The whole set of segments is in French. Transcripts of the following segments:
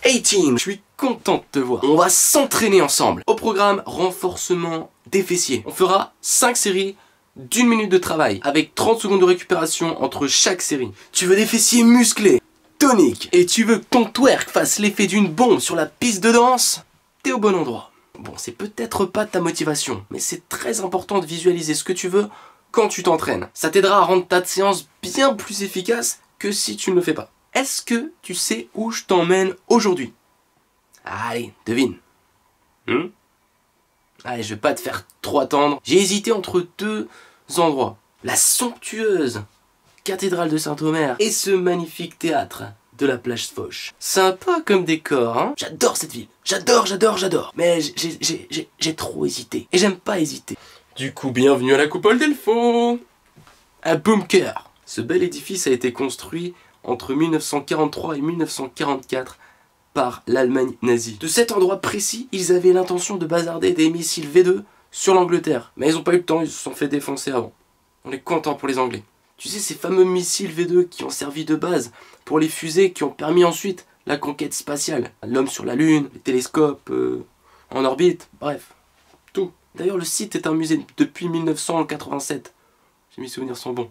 Hey team, je suis content de te voir. On va s'entraîner ensemble. Au programme, renforcement des fessiers. On fera 5 séries d'1 minute de travail, avec 30 secondes de récupération entre chaque série. Tu veux des fessiers musclés, toniques, et tu veux que ton twerk fasse l'effet d'une bombe sur la piste de danse? T'es au bon endroit. Bon, c'est peut-être pas ta motivation, mais c'est très important de visualiser ce que tu veux quand tu t'entraînes. Ça t'aidera à rendre ta séance bien plus efficace que si tu ne le fais pas. Est-ce que tu sais où je t'emmène aujourd'hui? Allez, devine. Allez, je vais pas te faire trop attendre. J'ai hésité entre 2 endroits. La somptueuse cathédrale de Saint-Omer et ce magnifique théâtre de la plage Foch. Sympa comme décor, hein? J'adore cette ville. J'adore. Mais j'ai trop hésité. Et j'aime pas hésiter. Du coup, bienvenue à la coupole d'Elfo. Un bunker. Ce bel édifice a été construit entre 1943 et 1944 par l'Allemagne nazie. De cet endroit précis, ils avaient l'intention de bazarder des missiles V2 sur l'Angleterre. Mais ils n'ont pas eu le temps, ils se sont fait défoncer avant. On est content pour les Anglais. Tu sais, ces fameux missiles V2 qui ont servi de base pour les fusées qui ont permis ensuite la conquête spatiale. L'homme sur la Lune, les télescopes en orbite, bref, tout. D'ailleurs, le site est un musée depuis 1987. Si mes souvenirs sont bons.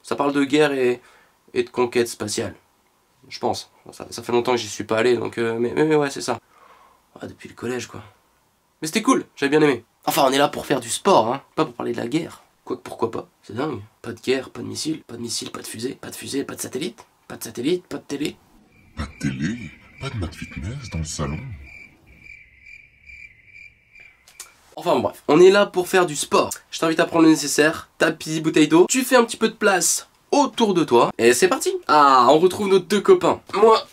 Ça parle de guerre et de conquête spatiale. Je pense. Ça fait longtemps que j'y suis pas allé, donc mais ouais, c'est ça. Ouais, depuis le collège, quoi. Mais c'était cool, j'avais bien aimé. Enfin, on est là pour faire du sport, hein, pas pour parler de la guerre. Quoique, pourquoi pas, c'est dingue. Pas de guerre, pas de missiles, pas de fusée, pas de satellite, pas de télé. Pas de télé, pas de mat fitness dans le salon. Enfin bon, bref, on est là pour faire du sport. Je t'invite à prendre le nécessaire, tapis, bouteille d'eau. Tu fais un petit peu de place autour de toi. Et c'est parti. Ah, on retrouve nos 2 copains. Moi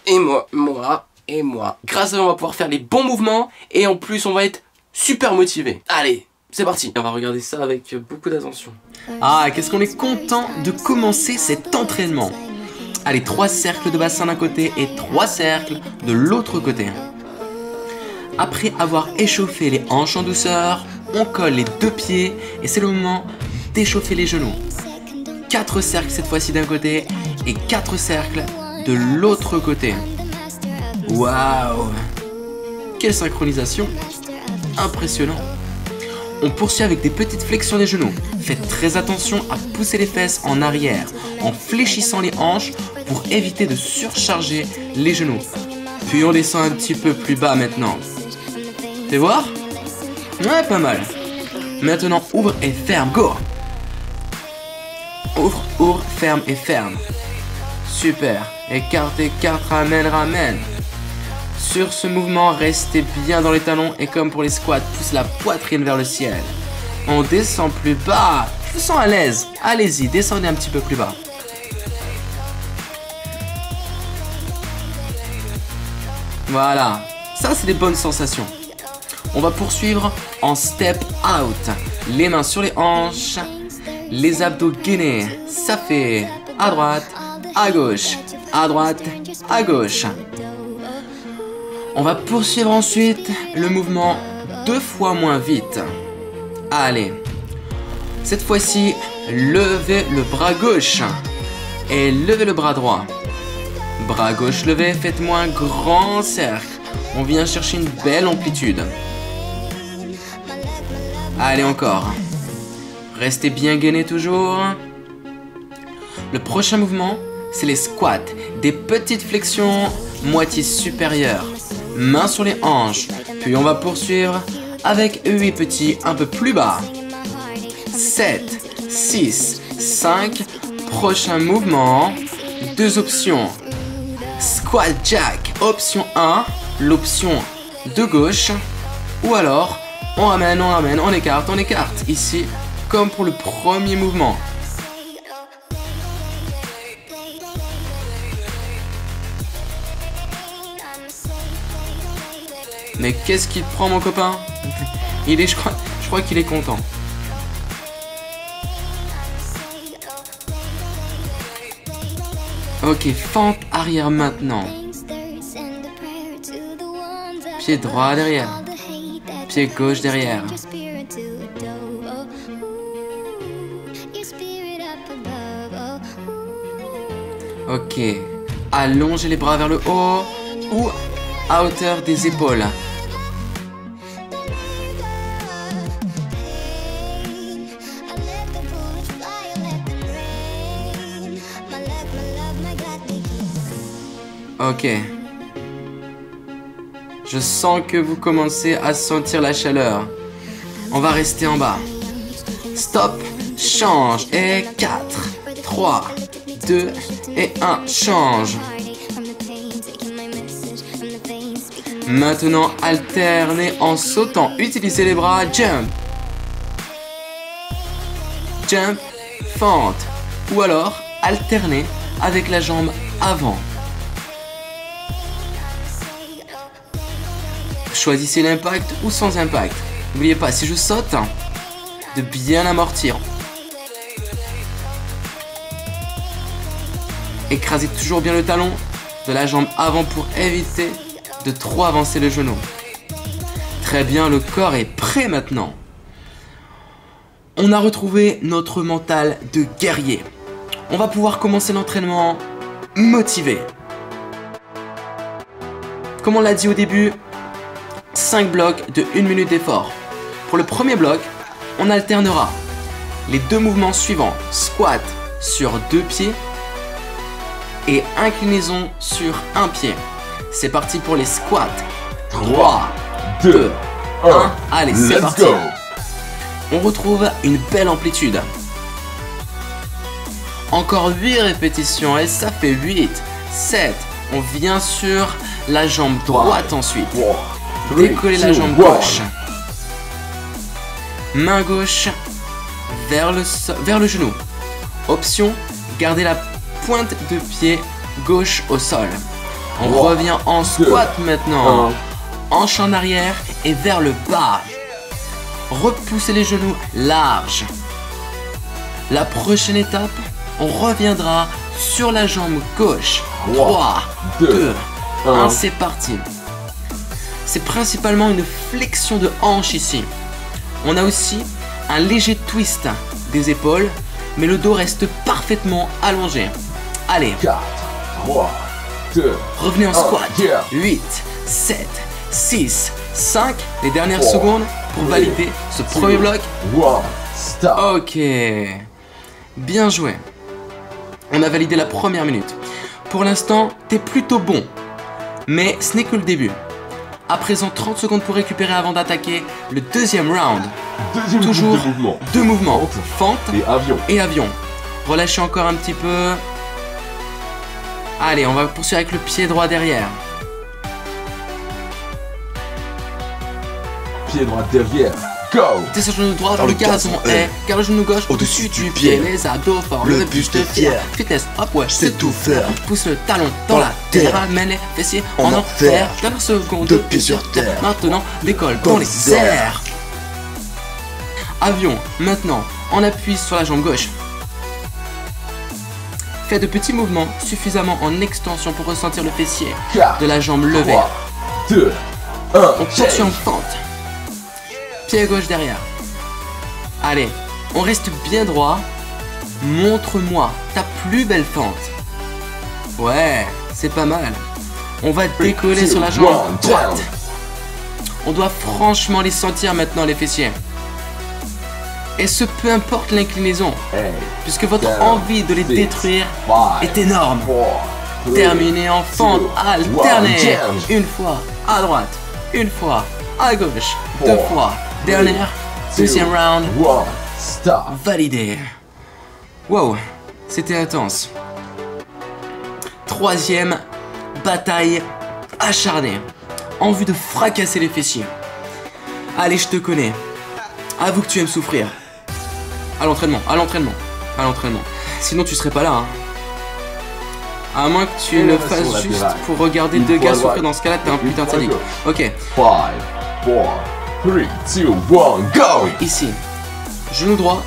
et moi, moi et moi. Grâce à eux, on va pouvoir faire les bons mouvements. Et en plus, on va être super motivés. Allez, c'est parti. On va regarder ça avec beaucoup d'attention. Ah, qu'est-ce qu'on est content de commencer cet entraînement. Allez, 3 cercles de bassin d'un côté et 3 cercles de l'autre côté. Après avoir échauffé les hanches en douceur, on colle les 2 pieds et c'est le moment d'échauffer les genoux. 4 cercles cette fois-ci d'un côté et 4 cercles de l'autre côté. Waouh! Quelle synchronisation! Impressionnant! On poursuit avec des petites flexions des genoux. Faites très attention à pousser les fesses en arrière en fléchissant les hanches pour éviter de surcharger les genoux. Puis on descend un petit peu plus bas maintenant. Fais voir? Ouais, pas mal. Maintenant, ouvre et ferme, go! Ouvre, ferme et ferme. Super. Écarte, écarte, ramène, ramène. Sur ce mouvement, restez bien dans les talons et comme pour les squats, pousse la poitrine vers le ciel. On descend plus bas. Je vous sens à l'aise. Allez-y, descendez un petit peu plus bas. Voilà. Ça, c'est des bonnes sensations. On va poursuivre en step out. Les mains sur les hanches. Les abdos gainés. Ça fait à droite, à gauche, à droite, à gauche. On va poursuivre ensuite le mouvement 2 fois moins vite. Allez. Cette fois-ci, levez le bras gauche. Et levez le bras droit. Bras gauche levé, faites-moi un grand cercle. On vient chercher une belle amplitude. Allez encore. Restez bien gainé toujours. Le prochain mouvement, c'est les squats. Des petites flexions moitié supérieure. Mains sur les hanches. Puis on va poursuivre avec 8 petits un peu plus bas. 7, 6, 5. Prochain mouvement. 2 options. Squat jack. Option 1. L'option de gauche. Ou alors, on ramène, on écarte, on écarte. Ici, comme pour le premier mouvement. Mais qu'est-ce qu'il te prend, mon copain? Je crois qu'il est content. Ok, fente arrière maintenant. Pied droit derrière. Pied gauche derrière. Ok. Allongez les bras vers le haut ou à hauteur des épaules. Ok. Je sens que vous commencez à sentir la chaleur. On va rester en bas. Stop, change. Et 4, 3, 2 et 1, change. Maintenant, alternez en sautant. Utilisez les bras, jump. Jump, fente. Ou alors, alternez avec la jambe avant. Choisissez l'impact ou sans impact. N'oubliez pas, si je saute, de bien amortir. Écrasez toujours bien le talon de la jambe avant pour éviter de trop avancer le genou. Très bien, le corps est prêt maintenant. On a retrouvé notre mental de guerrier. On va pouvoir commencer l'entraînement motivé. Comme on l'a dit au début, 5 blocs de 1 minute d'effort. Pour le premier bloc, on alternera les 2 mouvements suivants. Squat sur 2 pieds et inclinaison sur 1 pied. C'est parti pour les squats. 3, 2, 1. Allez, c'est parti. On retrouve une belle amplitude. Encore 8 répétitions et ça fait 8, 7. On vient sur la jambe droite ensuite. Décollez la jambe gauche. Main gauche vers le genou. Option, gardez la pointe de pied gauche au sol. On revient en squat maintenant. Hanche en arrière et vers le bas. Repoussez les genoux larges. La prochaine étape, on reviendra sur la jambe gauche. 3, 2, 1, c'est parti. C'est principalement une flexion de hanche ici. On a aussi un léger twist des épaules, mais le dos reste parfaitement allongé. Allez. 4, 3, 2, revenez en squat. 8, 7, 6, 5. Les dernières secondes pour valider ce premier bloc. Ok. Bien joué. On a validé la première minute. Pour l'instant, t'es plutôt bon. Mais ce n'est que le début. À présent, 30 secondes pour récupérer avant d'attaquer le deuxième round. Toujours 2 mouvements. Fente et avion. Relâchez encore un petit peu. Allez, on va poursuivre avec le pied droit derrière. Pied droit derrière. Go! Descends le genou droit vers le gazon et garde le genou gauche au-dessus du pied. Les abdos forts, le buste fier. Fitness, hop ouais, c'est tout faire. Pousse le talon dans la terre, ramène les fessiers en enfer. Dernière seconde, 2 pieds sur terre. Maintenant, décolle dans les airs. Avion, maintenant, on appuie sur la jambe gauche. Fais de petits mouvements suffisamment en extension pour ressentir le fessier de la jambe levée. 3, 2, 1. On poursuit en fente. Pied gauche derrière. Allez, on reste bien droit. Montre-moi ta plus belle fente. Ouais, c'est pas mal. On va décoller sur la jambe droite. On doit franchement les sentir maintenant, les fessiers. Et ce peu importe l'inclinaison, puisque votre envie de les détruire est énorme. Terminez en fente alternée. Une fois à droite, une fois à gauche, 2 fois. Dernière, deuxième round, validé. Wow, c'était intense. Troisième bataille acharnée, en vue de fracasser les fessiers. Allez, je te connais. Avoue que tu aimes souffrir. À l'entraînement, à l'entraînement, à l'entraînement. Sinon tu serais pas là, hein. À moins que tu le fasses juste pour regarder 2 gars souffrir, dans ce cas-là t'es un putain de sadique. Ok. 5, 4, 3, 2, 1, go! Ici, genou droit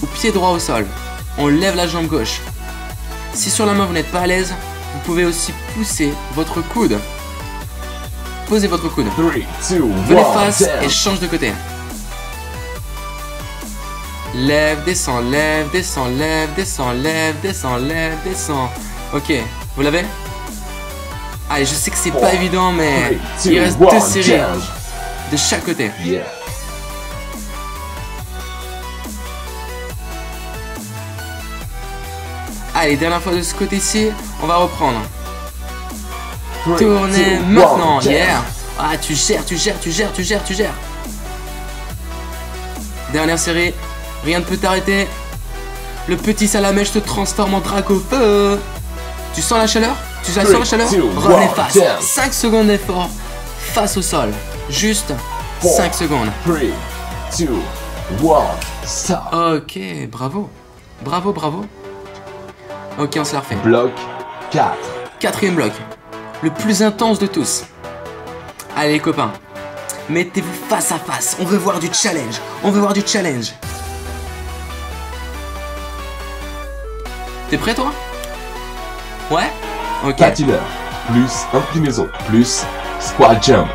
ou pied droit au sol. On lève la jambe gauche. Si sur la main vous n'êtes pas à l'aise, vous pouvez aussi pousser votre coude. Posez votre coude. 3, 2, 1, Venez face et change de côté. Lève, descends, lève, descends, lève, descends, lève, descends, lève, descends. Ok, vous l'avez? Allez, je sais que c'est pas évident, mais 3, 2, il reste 1, 2 séries change. de chaque côté. Yeah. Allez, dernière fois de ce côté-ci, on va reprendre. 3, Tournez 2, 1, maintenant, change. yeah. Ah, tu gères. Dernière série, rien ne peut t'arrêter. Le petit salamèche te transforme en drac au feu. Tu sens la chaleur? Tu sens la chaleur? 3, 2, Remets 1, face. change. 5 secondes d'effort face au sol. Juste 5 secondes. 3, 2, 1, stop. Ok, bravo. Bravo. Ok, on se la refait. Bloc 4. Quatrième bloc, le plus intense de tous. Allez les copains, mettez-vous face à face, on veut voir du challenge, T'es prêt toi? Ouais? Ok. Patineur. Plus inclinaison. Plus squat jump.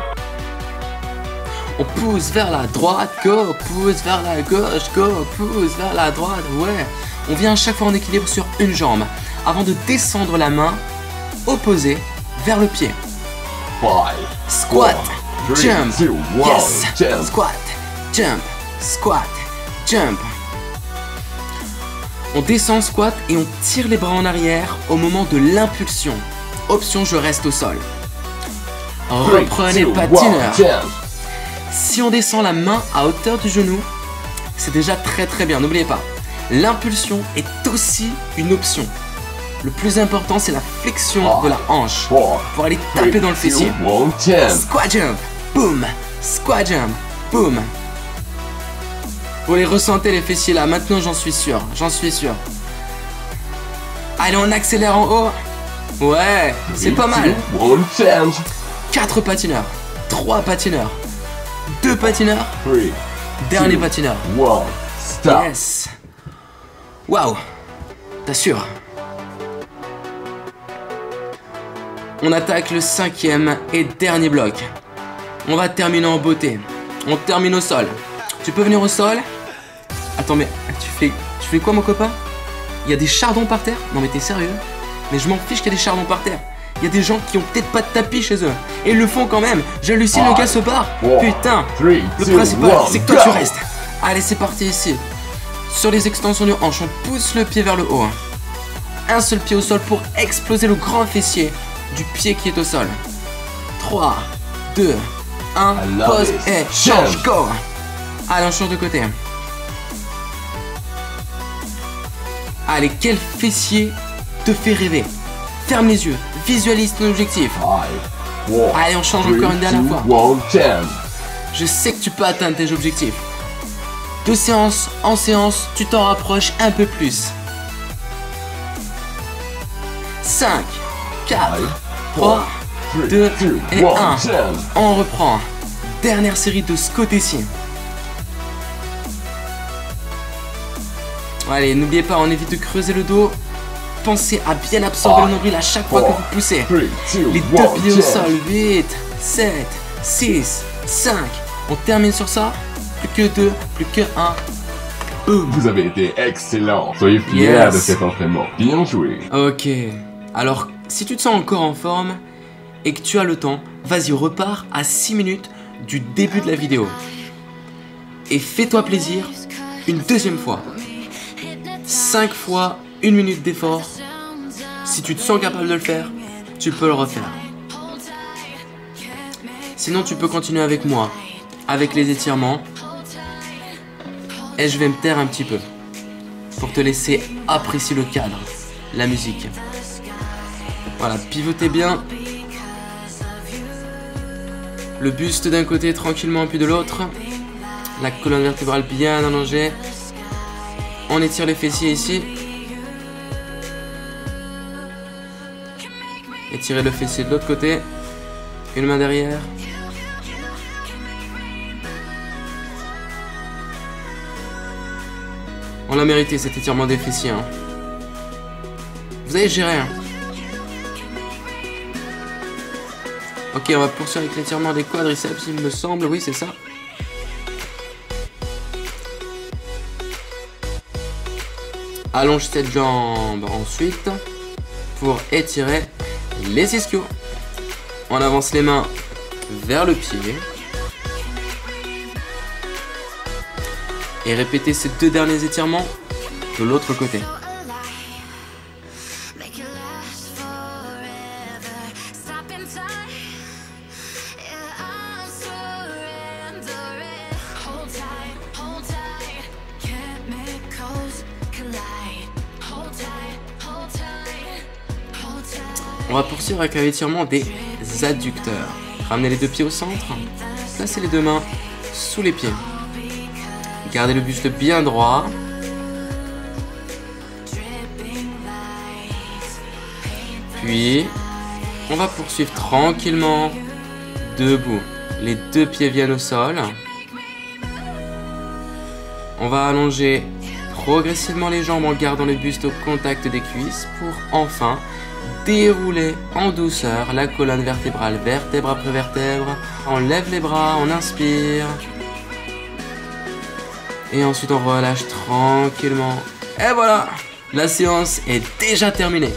On pousse vers la droite, go, pousse vers la gauche, go, pousse vers la droite, ouais. On vient à chaque fois en équilibre sur une jambe, avant de descendre la main opposée vers le pied. 5, Squat, 4, 3, jump, 2, 1, yes, jump. squat, jump. On descend squat et on tire les bras en arrière au moment de l'impulsion. Option je reste au sol. Reprenez 3, 2, 1, patineur. jump. Si on descend la main à hauteur du genou, c'est déjà très bien, n'oubliez pas. L'impulsion est aussi une option. Le plus important c'est la flexion de la hanche 4, pour aller taper dans le 3, 2, fessier. 1, jump. Squat jump, boom, squat jump, boom. Vous les ressentez les fessiers là, maintenant j'en suis sûr. Allez, on accélère en haut. Ouais, c'est pas mal. 3, 2, 1, change. 4 patineurs, 3 patineurs, 2 patineurs, 3, dernier 2, patineur. 1, stop. Yes. Waouh, t'assures. On attaque le 5e et dernier bloc. On va terminer en beauté. On termine au sol. Tu peux venir au sol. Attends, mais tu fais quoi mon copain? Il y a des chardons par terre? Non mais t'es sérieux? Mais je m'en fiche qu'il y a des chardons par terre. Il y a des gens qui ont peut-être pas de tapis chez eux. Et ils le font quand même. J'hallucine, le gars se barre. Putain. 3, Le 2, principal, 1, c'est que toi tu go. restes. Allez, c'est parti ici. Sur les extensions de hanche, on pousse le pied vers le haut. Un seul pied au sol pour exploser le grand fessier du pied qui est au sol. 3, 2, 1, I love pause it. et change, go. Allez, on change de côté. Allez, quel fessier te fait rêver? Ferme les yeux, visualise ton objectif. 5, 4, Allez, on change 3, encore une dernière fois. 2, 1, jump. Je sais que tu peux atteindre tes objectifs. De séance en séance, tu t'en rapproches un peu plus. 5, 4, 3, 2 et 1. On reprend. Dernière série de ce côté-ci. Allez, n'oubliez pas, on évite de creuser le dos. Pensez à bien absorber le nombril à chaque fois que vous poussez. 3, 2, Les 2 pieds au sol. 8, 7, 6, 5. On termine sur ça. Plus que 2, plus que 1. Boum. Vous avez été excellent. Soyez fiers Yes. de cet entraînement. Bien joué. Ok. Alors, si tu te sens encore en forme et que tu as le temps, vas-y, repars à 6 minutes du début de la vidéo. Et fais-toi plaisir une deuxième fois. 5 fois 1 minute d'effort. Si tu te sens capable de le faire, tu peux le refaire. Sinon, tu peux continuer avec moi, avec les étirements. Et je vais me taire un petit peu pour te laisser apprécier le cadre, la musique. Voilà, pivotez bien. Le buste d'un côté tranquillement puis de l'autre. La colonne vertébrale bien allongée. On étire les fessiers ici. Étirez le fessier de l'autre côté. Une main derrière. On l'a mérité cet étirement des fessiers. Hein. Vous avez géré. Hein. Ok, on va poursuivre avec l'étirement des quadriceps, il me semble. Oui, c'est ça. Allonge cette jambe ensuite pour étirer les ischios. On avance les mains vers le pied. Et répétez ces 2 derniers étirements de l'autre côté. On va poursuivre avec un étirement des adducteurs. Ramenez les 2 pieds au centre. Placez les 2 mains sous les pieds. Gardez le buste bien droit. Puis, on va poursuivre tranquillement, debout. Les 2 pieds viennent au sol. On va allonger progressivement les jambes en gardant le buste au contact des cuisses pour enfin dérouler en douceur la colonne vertébrale, vertèbre après vertèbre. On lève les bras, on inspire. Et ensuite on relâche tranquillement. Et voilà, la séance est déjà terminée.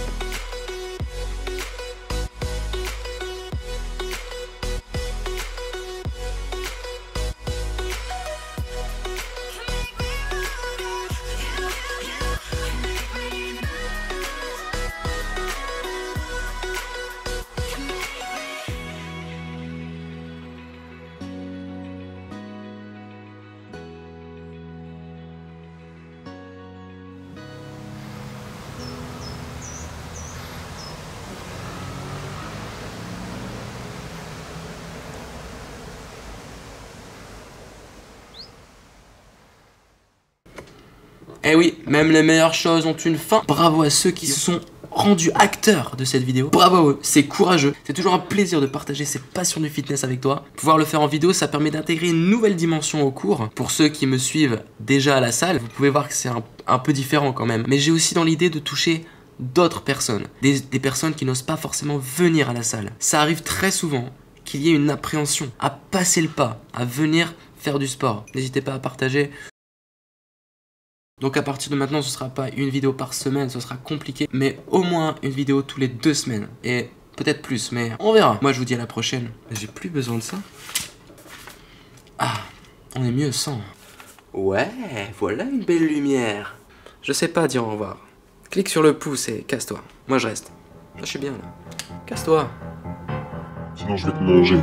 Eh oui, même les meilleures choses ont une fin. Bravo à ceux qui se sont rendus acteurs de cette vidéo. Bravo à eux, c'est courageux. C'est toujours un plaisir de partager cette passion du fitness avec toi. Pouvoir le faire en vidéo, ça permet d'intégrer une nouvelle dimension au cours. Pour ceux qui me suivent déjà à la salle, vous pouvez voir que c'est un peu différent quand même. Mais j'ai aussi dans l'idée de toucher d'autres personnes. Des personnes qui n'osent pas forcément venir à la salle. Ça arrive très souvent qu'il y ait une appréhension à passer le pas, à venir faire du sport. N'hésitez pas à partager. Donc à partir de maintenant, ce sera pas une vidéo par semaine, ce sera compliqué, mais au moins une vidéo tous les 2 semaines. Et peut-être plus, mais on verra. Moi je vous dis à la prochaine. J'ai plus besoin de ça. Ah, on est mieux sans. Ouais, voilà une belle lumière. Je sais pas dire au revoir. Clique sur le pouce et casse-toi. Moi je reste. Je suis bien là. Casse-toi. Sinon je vais te manger.